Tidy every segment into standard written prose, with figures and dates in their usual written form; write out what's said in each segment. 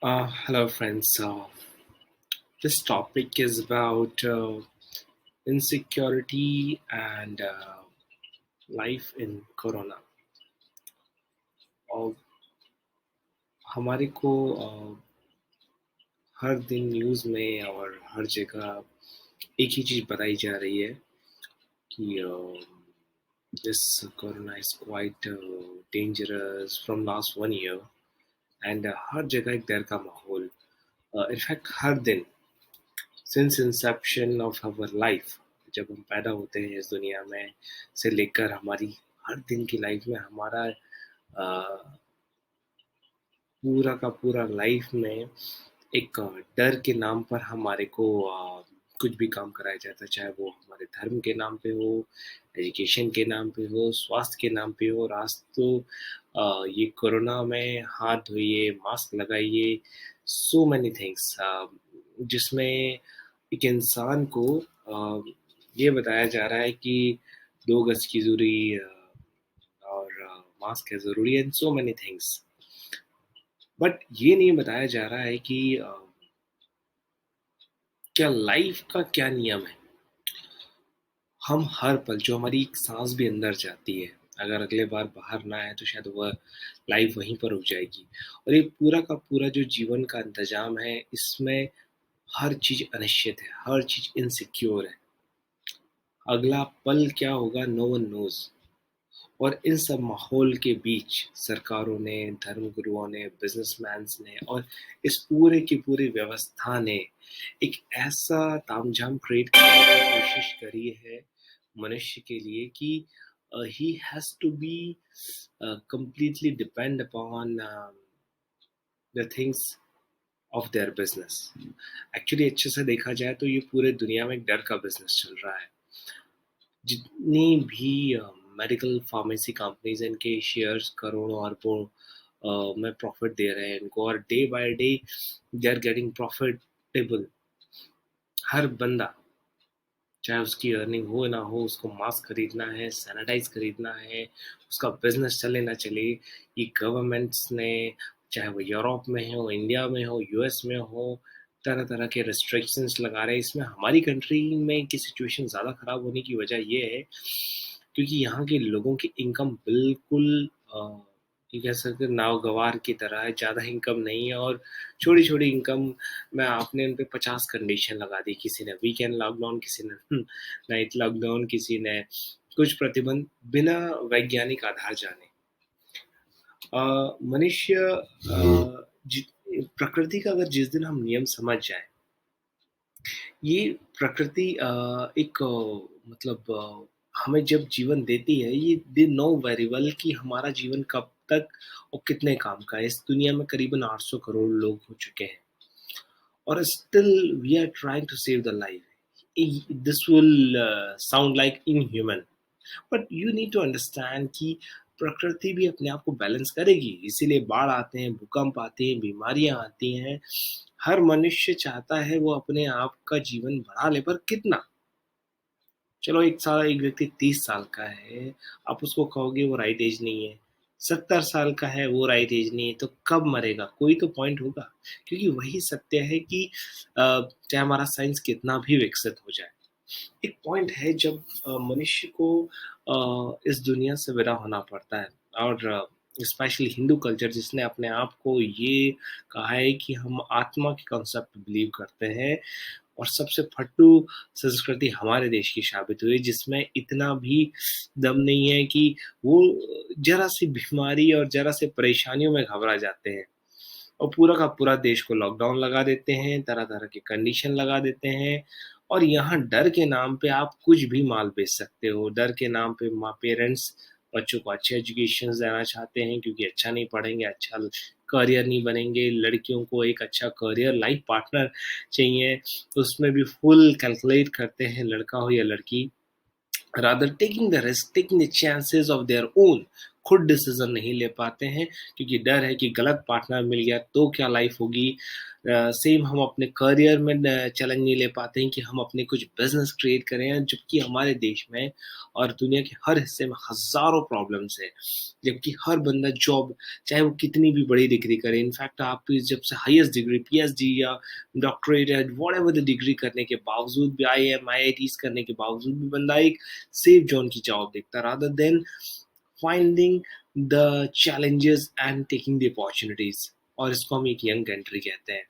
Hello, friends. This topic is about insecurity and life in Corona. और हमारे को हर दिन न्यूज़ में और हर जगह एक ही चीज़ बताई जा रही है कि this Corona is quite dangerous from last 1 year and हर जगह एक डर का माहौल. इनफैक्ट हर दिन since inception of our life, जब हम पैदा होते हैं इस दुनिया में से लेकर हमारी हर दिन की लाइफ में हमारा पूरा का पूरा लाइफ में एक डर के नाम पर हमारे को कुछ भी काम कराया जाता है, चाहे वो हमारे धर्म के नाम पे हो, एजुकेशन के नाम पे हो, स्वास्थ्य के नाम पे हो. और आज तो ये कोरोना में हाथ धोइए, मास्क लगाइए, सो मैनी थिंग्स, जिसमें एक इंसान को ये बताया जा रहा है कि 2 गज की दूरी और मास्क है ज़रूरी and so many things. But ये नहीं बताया जा रहा है कि क्या लाइफ का क्या नियम है. हम हर पल जो हमारी एक सांस भी अंदर जाती है, अगर अगले बार बाहर ना आए तो शायद वह लाइफ वहीं पर रुक जाएगी. और ये पूरा का पूरा जो जीवन का इंतजाम है, इसमें हर चीज़ अनिश्चित है, हर चीज़ इनसिक्योर है. अगला पल क्या होगा, नो वन नोज. और इन सब माहौल के बीच सरकारों ने, धर्मगुरुओं ने, बिजनेसमैन्स ने और इस पूरे की पूरी व्यवस्था ने एक ऐसा तामझाम क्रिएट करने की कोशिश करी है मनुष्य के लिए कि he has to be completely depend upon the things of their business. Actually अच्छे से देखा जाए तो ये पूरे दुनिया में एक डर का बिजनेस चल रहा है. जितनी भी मेडिकल फार्मेसी कंपनीज हैं, इनके शेयर्स करोड़ों अरबों में प्रॉफिट दे रहे हैं इनको, और day by day they are getting profitable. हर बंदा, चाहे उसकी अर्निंग हो ना हो, उसको मास्क खरीदना है, सैनिटाइज खरीदना है, उसका बिजनेस चले ना चले. ये गवर्नमेंट्स ने, चाहे वो यूरोप में हो, इंडिया में हो, यूएस में हो, तरह तरह के रिस्ट्रिक्शंस लगा रहे हैं. इसमें हमारी कंट्री में की सिचुएशन ज़्यादा ख़राब होने की वजह ये है क्योंकि यहाँ के लोगों की इनकम बिल्कुल ये कह सकते हैं नागवार की तरह है, ज़्यादा इनकम नहीं है. और छोटी छोटी इनकम में आपने उन पे 50 कंडीशन लगा दी. किसी ने वीकेंड लॉकडाउन, किसी ने नाइट लॉकडाउन, किसी ने कुछ प्रतिबंध बिना वैज्ञानिक आधार जाने. मनुष्य प्रकृति का अगर जिस दिन हम नियम समझ जाए, ये प्रकृति एक मतलब हमें जब जीवन देती है, ये दे नो वेरी वेल कि हमारा जीवन कब तक और कितने काम का है. इस दुनिया में करीबन 800 करोड़ लोग हो चुके हैं और still we are trying to save the life. This will sound like inhuman, but you need to understand कि प्रकृति भी अपने आप को बैलेंस करेगी. इसीलिए बाढ़ आते हैं, भूकंप आते हैं, बीमारियां आती हैं. हर मनुष्य चाहता है वो अपने आप का जीवन बढ़ा ले, पर कितना. चलो एक व्यक्ति 30 साल का है, आप उसको कहोगे वो राइट एज नहीं है. 70 साल का है, वो राइट एज नहीं है, तो कब मरेगा, कोई तो पॉइंट होगा. क्योंकि वही सत्य है कि चाहे हमारा साइंस कितना भी विकसित हो जाए, एक पॉइंट है जब मनुष्य को इस दुनिया से विदा होना पड़ता है. और स्पेशली हिंदू कल्चर, जिसने अपने आप को ये कहा है कि हम आत्मा के कॉन्सेप्ट बिलीव करते हैं, और सबसे फट्टू संस्कृति हमारे देश की साबित हुई, जिसमें इतना भी दम नहीं है कि वो जरा सी बीमारी और जरा से परेशानियों में घबरा जाते हैं और पूरा का पूरा देश को लॉकडाउन लगा देते हैं, तरह-तरह के कंडीशन लगा देते हैं. और यहाँ डर के नाम पे आप कुछ भी माल बेच सकते हो. डर के नाम पे माँ पेरेंट्स बच्चों को अच्छे एजुकेशन देना चाहते हैं क्योंकि अच्छा नहीं पढ़ेंगे, अच्छा करियर नहीं बनेंगे. लड़कियों को एक अच्छा करियर लाइफ पार्टनर चाहिए, तो उसमें भी फुल कैलकुलेट करते हैं, लड़का हो या लड़की. Rather taking the risk, taking the chances of their own, खुद डिसीजन नहीं ले पाते हैं क्योंकि डर है कि गलत पार्टनर मिल गया तो क्या लाइफ होगी। सेम हम अपने करियर में चैलेंज नहीं ले पाते हैं कि हम अपने कुछ बिजनेस क्रिएट करें, जबकि हमारे देश में और दुनिया के हर हिस्से में हजारों प्रॉब्लम्स है, जबकि हर बंदा जॉब, चाहे वो कितनी भी बड़ी डिग्री करे, इनफैक्ट आप जब से हाईएस्ट डिग्री पीएचडी या डॉक्टरेट या व्हाटएवर द डिग्री करने के बावजूद भी, आईएम आईआईटीज करने के बावजूद भी बंदा एक सेफ जोन की जॉब देखता rather than finding the challenges and taking the opportunities. और इसको हम एक यंग कंट्री कहते हैं,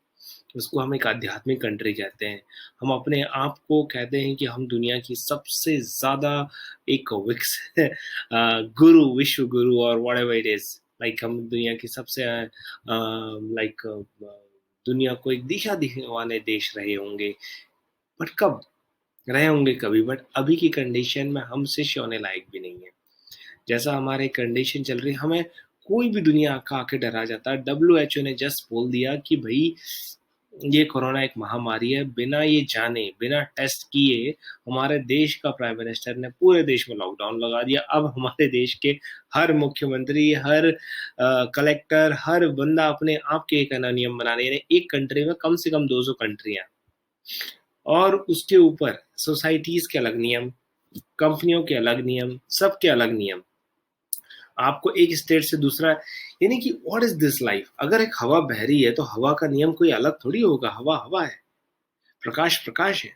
उसको हम एक आध्यात्मिक कंट्री कहते हैं। हम अपने आप को कहते हैं कि हम दुनिया की सबसे ज़्यादा एक विकसित गुरु, विश्व गुरु और व्हाटएवर इट इज, लाइक हम दुनिया की सबसे लाइक दुनिया को एक दिशा दिखाने देश रहे होंगे। बट कब रहे होंगे कभी, बट अभी की कंडीशन में हम शिष्य होने लायक भी नहीं है। जैसा हमारे कंडीशन चल रही है, हमें कोई भी दुनिया का आके डरा जाता है। WHO ने जस्ट बोल दिया कि भाई ये कोरोना एक महामारी है, बिना ये जाने, बिना टेस्ट किए हमारे देश का प्राइम मिनिस्टर ने पूरे देश में लॉकडाउन लगा दिया। अब हमारे देश के हर मुख्यमंत्री, हर कलेक्टर, हर बंदा अपने आप के एक नया नियम बना रहे हैं। एक कंट्री में कम से कम 200 कंट्रियां, और उसके ऊपर सोसाइटीज के अलग नियम, कंपनियों के अलग नियम, सबके अलग नियम। आपको एक स्टेट से दूसरा, यानी कि व्हाट इज दिस लाइफ। अगर एक हवा बह रही है तो हवा का नियम कोई अलग थोड़ी होगा। हवा हवा है, प्रकाश प्रकाश है।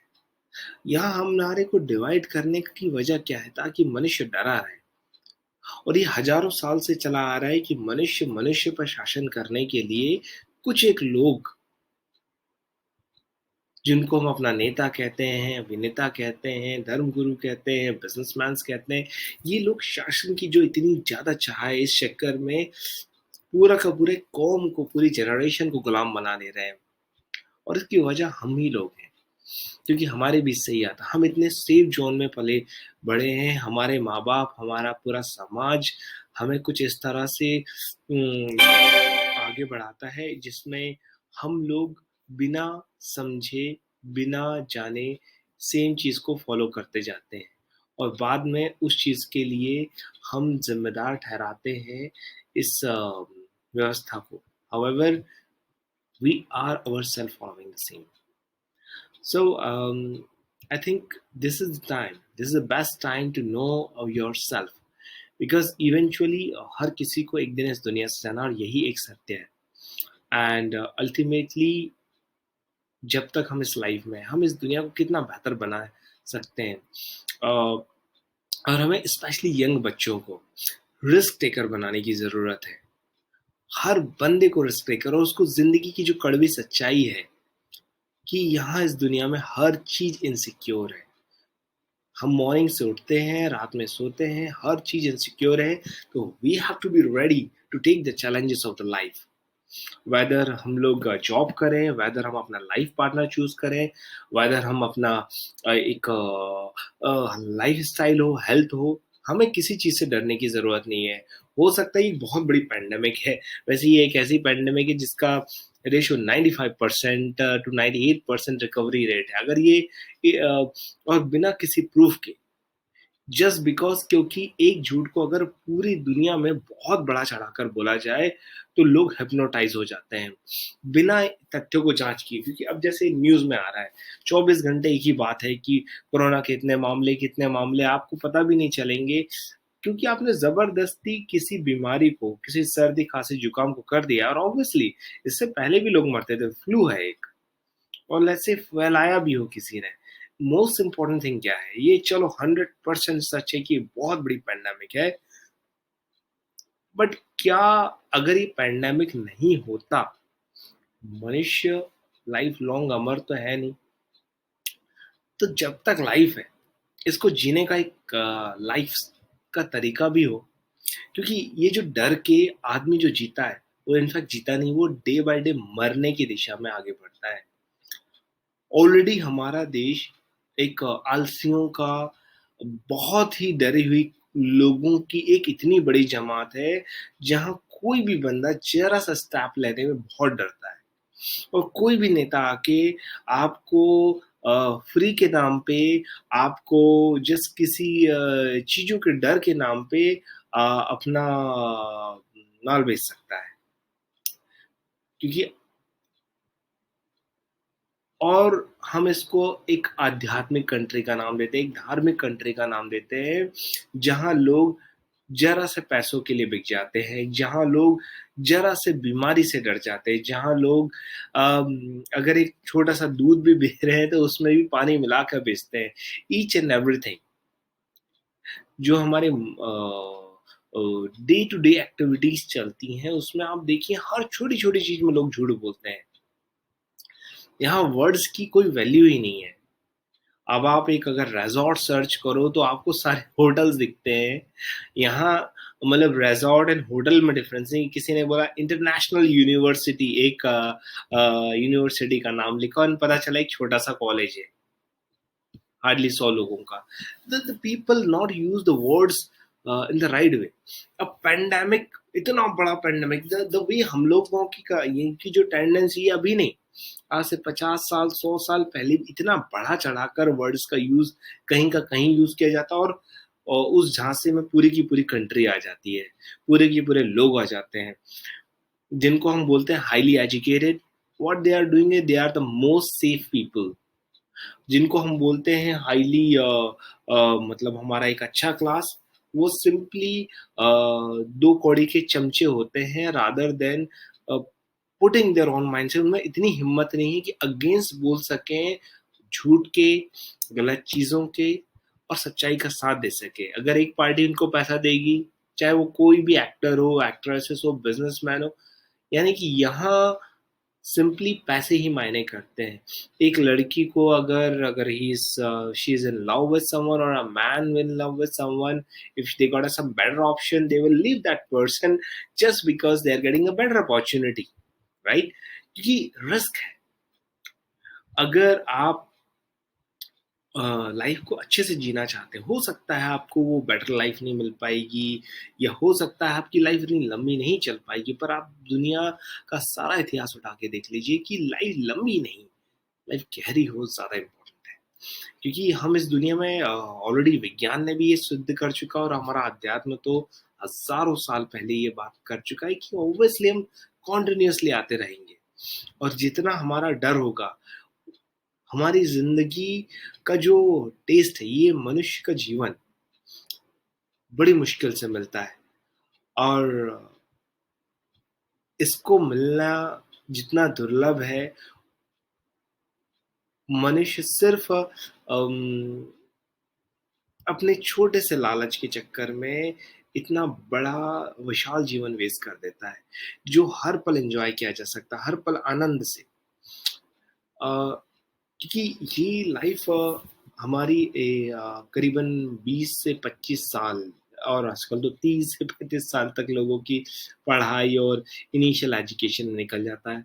यहाँ हम नारे को डिवाइड करने की वजह क्या है? ताकि मनुष्य डरा रहे। और ये हजारों साल से चला आ रहा है कि मनुष्य मनुष्य पर शासन करने के लिए कुछ एक लोग, जिनको हम अपना नेता कहते हैं, अभिनेता कहते हैं, धर्मगुरु कहते हैं, बिजनेसमैन कहते हैं, ये लोग शासन की जो इतनी ज्यादा चाह है, इस चक्कर में पूरा का पूरे कौम को, पूरी जनरेशन को गुलाम बना ले रहे हैं। और इसकी वजह हम ही लोग हैं, क्योंकि हमारे बीच से ही आता। हम इतने सेफ जोन में पले बड़े हैं, हमारे माँ बाप, हमारा पूरा समाज हमें कुछ इस तरह से आगे बढ़ाता है जिसमें हम लोग बिना समझे, बिना जाने सेम चीज को फॉलो करते जाते हैं, और बाद में उस चीज के लिए हम जिम्मेदार ठहराते हैं इस व्यवस्था को। However, we are ourselves following the same. So I think this is the time. This is the best time to know of yourself, because eventually हर किसी को एक दिन इस दुनिया से जाना, और यही एक सत्य है। एंड अल्टीमेटली जब तक हम इस लाइफ में, हम इस दुनिया को कितना बेहतर बना सकते हैं। और हमें स्पेशली यंग बच्चों को रिस्क टेकर बनाने की ज़रूरत है। हर बंदे को रिस्क टेकर, और उसको ज़िंदगी की जो कड़वी सच्चाई है कि यहाँ इस दुनिया में हर चीज़ इनसिक्योर है। हम मॉर्निंग से उठते हैं, रात में सोते हैं, हर चीज़ इनसिक्योर है। तो we have to be ready to take the challenges of the life. Whether हम लोग जॉब करें, वेदर हम अपना लाइफ पार्टनर चूज करें, वेदर हम अपना एक लाइफ स्टाइल हो, हेल्थ हो, हमें किसी चीज़ से डरने की ज़रूरत नहीं है। हो सकता है ये बहुत बड़ी पैंडेमिक है, वैसे ये एक ऐसी पैंडेमिक है जिसका रेशो 95% टू 98% रिकवरी रेट है। अगर और बिना किसी प्रूफ के, जस्ट बिकॉज, क्योंकि एक झूठ को अगर पूरी दुनिया में बहुत बड़ा चढ़ाकर बोला जाए तो लोग हिप्नोटाइज हो जाते हैं बिना तथ्यों को जांच किए। क्योंकि अब जैसे न्यूज में आ रहा है 24 घंटे एक ही बात है कि कोरोना के कितने मामले आपको पता भी नहीं चलेंगे, क्योंकि आपने जबरदस्ती किसी बीमारी को, किसी सर्दी खांसी जुकाम को कर दिया। और ऑब्वियसली इससे पहले भी लोग मरते थे, फ्लू है एक, और वैसे फैलाया भी हो किसी ने। मोस्ट इंपॉर्टेंट थिंग क्या है, ये चलो 100% सच है कि बहुत बड़ी पैंडेमिक है, बट क्या अगर ये पैंडेमिक नहीं होता, मनुष्य लाइफ लॉन्ग अमर तो है नहीं। तो जब तक लाइफ है, इसको जीने का एक लाइफ का तरीका भी हो, क्योंकि ये जो डर के आदमी जो जीता है, वो इनफैक्ट जीता नहीं, वो डे बाय डे मरने की दिशा में आगे बढ़ता है। ऑलरेडी हमारा देश एक आलसियों का, बहुत ही डरी हुई लोगों की एक इतनी बड़ी जमात है, जहां कोई भी बंदा जरा सा स्टेप लेने में बहुत डरता है। और कोई भी नेता आके आपको फ्री के नाम पे, आपको जिस किसी चीजों के डर के नाम पे अपना माल बेच सकता है, क्योंकि और हम इसको एक आध्यात्मिक कंट्री का नाम देते हैं, एक धार्मिक कंट्री का नाम देते हैं, जहाँ लोग जरा से पैसों के लिए बिक जाते हैं, जहाँ लोग जरा से बीमारी से डर जाते हैं, जहाँ लोग अगर एक छोटा सा दूध भी बेच रहे हैं तो उसमें भी पानी मिलाकर बेचते हैं। ईच एंड एवरीथिंग जो हमारे डे टू डे एक्टिविटीज चलती हैं उसमें आप देखिए हर छोटी छोटी चीज में लोग झूठ बोलते हैं। यहाँ वर्ड्स की कोई वैल्यू ही नहीं है। अब आप एक अगर रिजॉर्ट सर्च करो तो आपको सारे होटल्स दिखते हैं। यहाँ मतलब रिजॉर्ट एंड होटल में डिफरेंस नहीं। किसी ने बोला इंटरनेशनल यूनिवर्सिटी, एक यूनिवर्सिटी का नाम लिखा और पता चला एक छोटा सा कॉलेज है, हार्डली 100 लोगों का। The people not use the words in the right way. अब पैंडेमिक, इतना बड़ा पैंडेमिक, द वे हम लोगों की का ये की जो टेंडेंसी है अभी नहीं, आज से 50 साल 100 साल पहले इतना बढ़ा चढ़ाकर वर्ड्स का यूज कहीं का कहीं यूज किया जाता, और उस झांसे में पूरी की पूरी कंट्री आ जाती है, पूरे के पूरे लोग आ जाते हैं, जिनको हम बोलते हैं highly educated. What they are doing they are the most safe people. जिनको हम बोलते हैं हाईली मतलब हमारा एक अच्छा क्लास, वो सिंपली दो कौड़ी के चमचे होते हैं, rather than putting their on mind से। उनमें इतनी हिम्मत नहीं है कि अगेंस्ट बोल सकें झूठ के, गलत चीजों के, और सच्चाई का साथ दे सके। अगर एक पार्टी उनको पैसा देगी, चाहे वो कोई भी एक्टर हो, एक्ट्रेसेस हो, बिजनेसमैन हो, यानी कि यहाँ सिंपली पैसे ही मायने करते हैं। एक लड़की को अगर अगर he she is in love with someone, और a man in love with someone, if they got some better option they will leave that person just because they are getting a better opportunity, right? क्योंकि risk है। अगर आप life को अच्छे से जीना चाहते हो सकता है आपको वो बेटर लाइफ नहीं मिल पाएगी, या हो सकता है आपकी लाइफ इतनी लंबी नहीं चल पाएगी, पर आप दुनिया का सारा इतिहास उठा के देख लीजिए कि लाइफ लंबी नहीं, लाइफ गहरी हो ज्यादा इम्पोर्टेंट है। क्योंकि हम इस दुनिया में ऑलरेडी विज्ञान ने भी ये सिद्ध कर चुका, और हमारा अध्यात्म तो हजारों साल पहले ये बात कर चुका है कि ऑब्वियसली हम कॉन्टिन्यूसली आते रहेंगे, और जितना हमारा डर होगा, हमारी जिंदगी का जो टेस्ट है, ये मनुष्य का जीवन बड़ी मुश्किल से मिलता है, और इसको मिलना जितना दुर्लभ है, मनुष्य सिर्फ अपने छोटे से लालच के चक्कर में इतना बड़ा विशाल जीवन वेस्ट कर देता है, जो हर पल एंजॉय किया जा सकता है, हर पल आनंद से। क्योंकि ये लाइफ हमारी करीबन 20 से 25 साल, और आजकल तो 30 से 35 साल तक लोगों की पढ़ाई और इनिशियल एजुकेशन में निकल जाता है।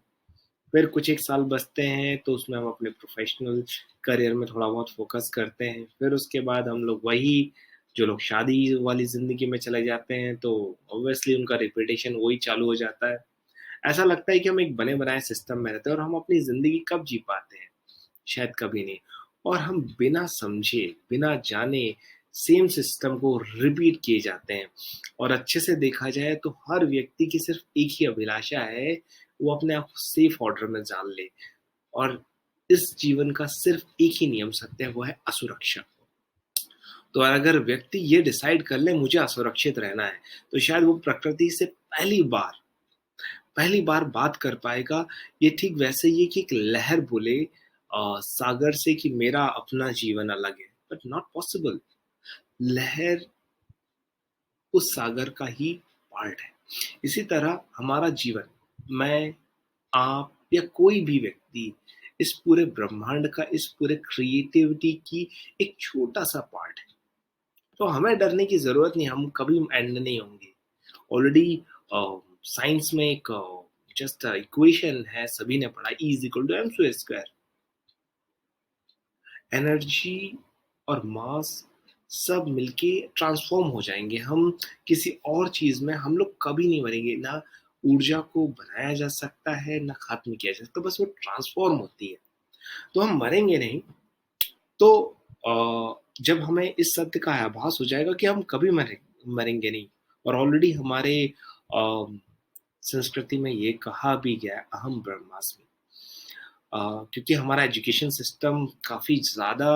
फिर कुछ एक साल बचते हैं तो उसमें हम अपने प्रोफेशनल करियर में थोड़ा बहुत फोकस करते हैं। फिर उसके बाद हम लोग वही, जो लोग शादी वाली ज़िंदगी में चले जाते हैं तो ऑब्वियसली उनका रिपीटेशन वही चालू हो जाता है। ऐसा लगता है कि हम एक बने-बनाए सिस्टम में रहते हैं, और हम अपनी ज़िंदगी कब जी पाते हैं? शायद कभी नहीं। और हम बिना समझे, बिना जाने सेम सिस्टम को रिपीट किए जाते हैं। और अच्छे से देखा जाए तो हर व्यक्ति की सिर्फ एक ही अभिलाषा है, वो अपने आप को सेफ ऑर्डर में डाल ले। और इस जीवन का सिर्फ एक ही नियम सत्य है, वो है असुरक्षा। तो अगर व्यक्ति ये डिसाइड कर ले मुझे असुरक्षित रहना है, तो शायद वो प्रकृति से पहली बार बात कर पाएगा। ये ठीक वैसे ही है कि एक लहर बोले सागर से कि मेरा अपना जीवन अलग है, बट नॉट पॉसिबल। लहर उस सागर का ही पार्ट है। इसी तरह हमारा जीवन, मैं, आप या कोई भी व्यक्ति, इस पूरे ब्रह्मांड का, इस पूरे क्रिएटिविटी की एक छोटा सा पार्ट है। तो हमें डरने की जरूरत नहीं, हम कभी एंड नहीं होंगे। ऑलरेडी साइंस में एक जस्ट इक्वेशन है, सभी ने पढ़ा, E is equal to m²। Energy और मास सब मिलके ट्रांसफॉर्म हो जाएंगे। हम किसी और चीज में हम लोग कभी नहीं मरेंगे। ना ऊर्जा को बनाया जा सकता है, ना खत्म किया जा सकता, बस वो ट्रांसफॉर्म होती है। तो हम मरेंगे नहीं। तो जब हमें इस सत्य का आभास हो जाएगा कि हम कभी मरेंगे नहीं, और ऑलरेडी हमारे संस्कृति में ये कहा भी गया है, अहम ब्रह्मास्मि। क्योंकि हमारा एजुकेशन सिस्टम काफ़ी ज़्यादा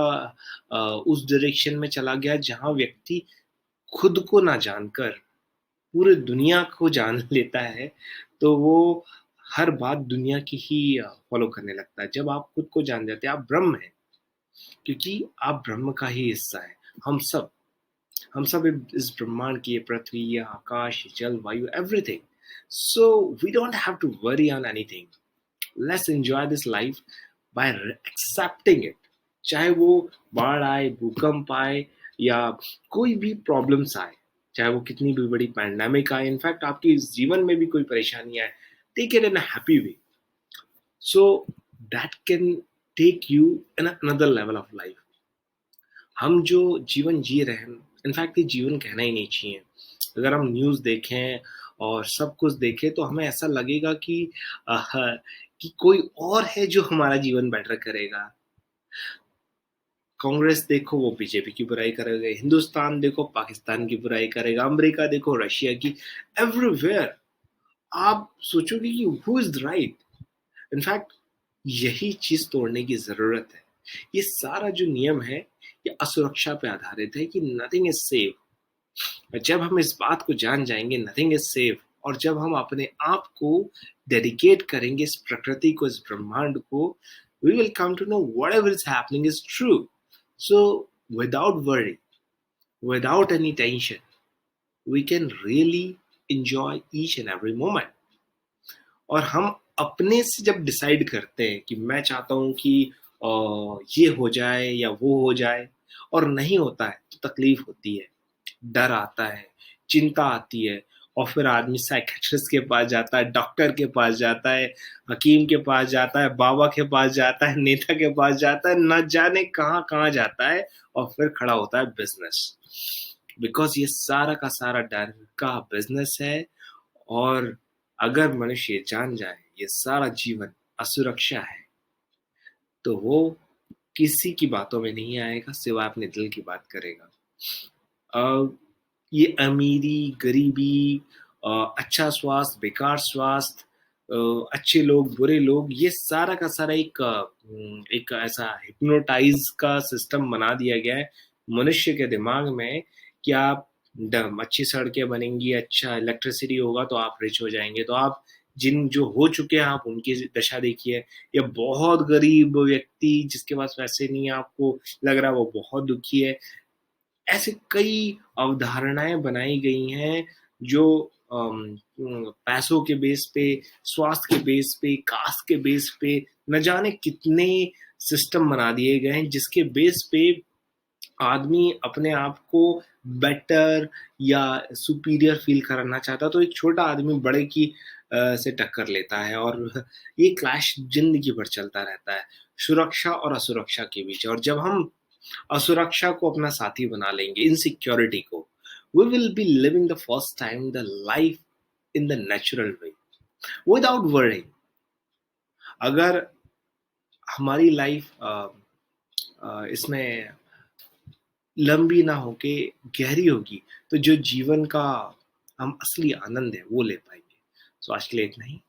उस डायरेक्शन में चला गया जहाँ व्यक्ति खुद को ना जानकर पूरे दुनिया को जान लेता है, तो वो हर बात दुनिया की ही फॉलो करने लगता है। जब आप खुद को जान जाते हैं, आप ब्रह्म हैं, क्योंकि आप ब्रह्म का ही हिस्सा है। हम सब हम सब इस ब्रह्मांड की, ये पृथ्वी, ये आकाश, ये जल, वायु, everything. So we don't have to worry on anything. Let's enjoy this life by accepting it. चाहे वो बाढ़ आए, भूकंप आए, या कोई भी प्रॉब्लम्स आए, चाहे वो कितनी भी बड़ी पैंडेमिक आए, इनफैक्ट आपके जीवन में भी कोई परेशानी आए, take it in a happy way, so that can take you in another level of life. हम जो जीवन जी रहे हैं, इनफैक्ट ये जीवन कहना ही नहीं चाहिए। अगर हम न्यूज़ देखें और सब कुछ देखें तो हमें ऐसा लगेगा आह, कि कोई और है जो हमारा जीवन बेटर करेगा। कांग्रेस देखो वो बीजेपी की बुराई करेगा, हिंदुस्तान देखो पाकिस्तान की बुराई करेगा, अमेरिका देखो रशिया की, एवरीवेयर आप सोचोगे कि हु इज राइट। इनफैक्ट यही चीज तोड़ने की जरूरत है। ये सारा जो नियम है ये असुरक्षा पे आधारित है कि नथिंग इज सेफ। जब हम इस बात को जान जाएंगे नथिंग इज सेफ, और जब हम अपने आप को डेडिकेट करेंगे इस प्रकृति को, इस ब्रह्मांड को, we will come to know whatever is happening is true. So without worry, without any tension, we can really enjoy each and every moment। और हम अपने से जब डिसाइड करते हैं कि मैं चाहता हूँ कि ये हो जाए या वो हो जाए, और नहीं होता है तो तकलीफ होती है, डर आता है, चिंता आती है, और फिर आदमी साइकेट्रिस्ट के पास जाता है, डॉक्टर के पास जाता है, हकीम के पास जाता है, बाबा के पास जाता है, नेता के पास जाता है, न जाने कहाँ कहाँ जाता है, और फिर खड़ा होता है बिजनेस। बिकॉज ये सारा का सारा डर का बिजनेस है। और अगर मनुष्य जान जाए ये सारा जीवन असुरक्षा है, तो वो किसी की बातों में नहीं आएगा, सिवाय अपने दिल की बात करेगा। ये अमीरी, गरीबी, अच्छा स्वास्थ्य, बेकार स्वास्थ्य, अच्छे लोग, बुरे लोग, ये सारा का सारा एक ऐसा हिप्नोटाइज का सिस्टम बना दिया गया है मनुष्य के दिमाग में कि आप अच्छी सड़कें बनेंगी, अच्छा इलेक्ट्रिसिटी होगा तो आप रिच हो जाएंगे। तो आप जिन जो हो चुके हैं आप उनकी दशा देखिए, या बहुत गरीब व्यक्ति जिसके पास पैसे नहीं है, आपको लग रहा है वो बहुत दुखी है। ऐसे कई अवधारणाएं बनाई गई हैं जो पैसों के बेस पे, स्वास्थ्य के बेस पे, कास्ट के बेस पे, न जाने कितने सिस्टम बना दिए गए हैं जिसके बेस पे आदमी अपने आप को बेटर या सुपीरियर फील करना चाहता, तो एक छोटा आदमी बड़े की से टक्कर लेता है, और ये क्लैश जिंदगी भर चलता रहता है सुरक्षा और असुरक्षा के बीच। और जब हम असुरक्षा को अपना साथी बना लेंगे, इनसिक्योरिटी को, we will be living the first time the life in the natural way without worrying। अगर हमारी लाइफ इसमें लंबी ना होके गहरी होगी, तो जो जीवन का हम असली आनंद है वो ले पाएंगे। सो आज के लिए इतना ही।